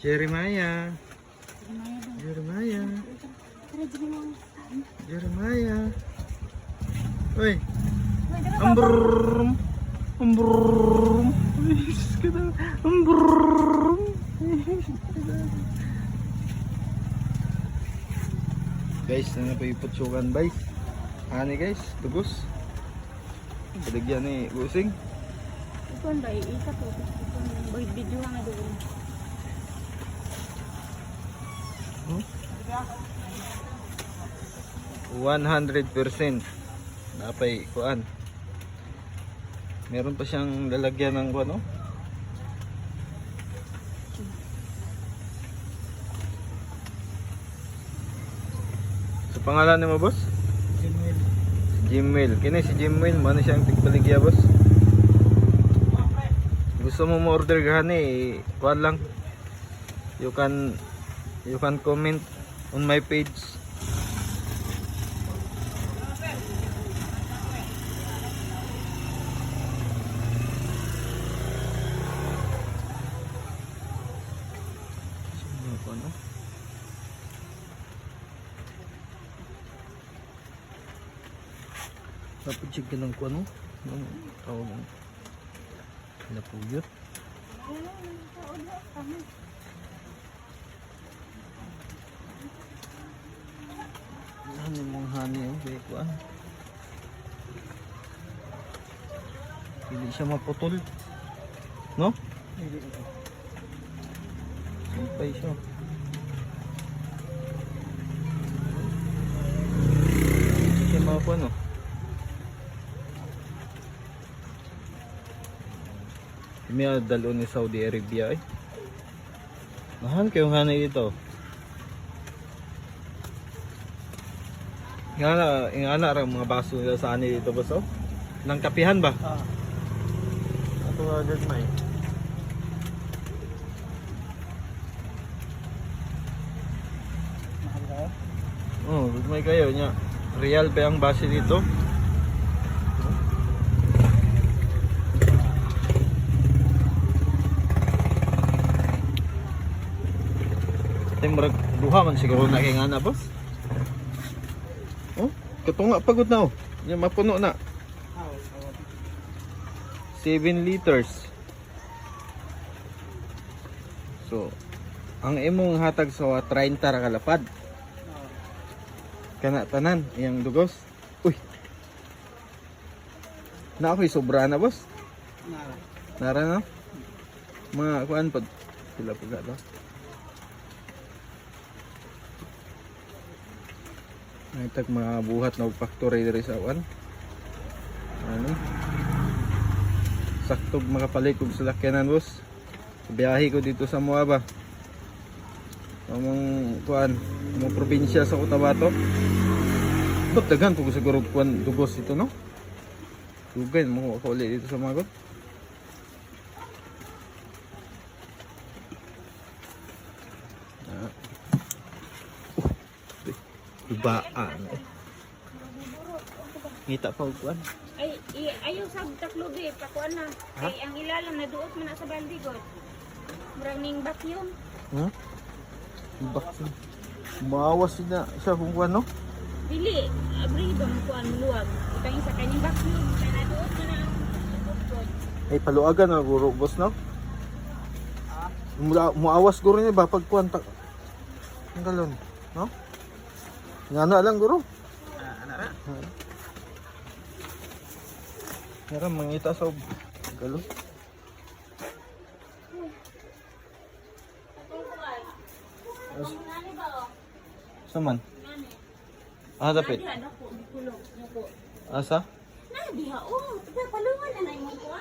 Jeremiah. Jeremiah. Jeremiah. Uy. Ambrum. Ambrum. Ambrum. Guys, na pa iputsukan guys. Ani guys, tugos. Paligyan ni busing. Ikon ba isa po boy video nga doon. 100% napay kuan. Meron pa siyang lalagyan ng ano? Sa pangalan ni mo, boss? Jimwell. Jimwell. Kini si Jimwell, mano siyang tigpaligya, boss? Gusto mo mo-order gani, kuan lang. You can comment on my page. Dapat check ka ng kuano, ng tawag ng napuyot. Ano mong hani yung kaya kuan? Hindi siya maputol, no? Sampay siya. Hindi siya mapuan, no? May dalo ni Saudi Arabia eh. Mahal kayong hanay dito. Ingana ra mga baso nila sa ani dito boss oh. Nang kapihan ba? Ato nga gagmay. Mahal ka? Oh, gagmay kayo nya. Real ba ang base dito? Timbrag duha man siguro na kay ngana boss. Oh, katunga pagod na oh. Nya mapuno na. 7 liters. So, ang imong hatag sa 30 ra kalapad. Kana tanan iyang dugos. Uy. Na ako'y sobra na boss. Nara na. Mga kuan pag sila pag ato. Nagtag mga buhat na factory diri sa uwan. Ano? Sakto makapalit og salakyanan boss. Biyahe ko dito sa Moaba. Among kuan, among probinsya sa Cotabato. Ba't daghan po siguro kuan dugos ito no? Dugay mo ko ulit dito sa Magot. Ibaan. Ngita pa og kuan. Ay ayaw sa taklobe pakuan na. Ay ang ilalim na duot man na sa balde god. Murag ning vacuum. Ha? Ibak. Maawas na siya kung kuan no? Dili abri ba mo kuan luwag. Itang isa kanyang vacuum kay na duot man na god. Ay paluagan na guro boss no? Muawas guro niya ba pag kuan ta. Ang galon, no? Nga na lang guro. Anak ra. Meron mangita sa galon. Saman? Ah, dapat. Asa? Na diha oh, palungan na na imong kuan.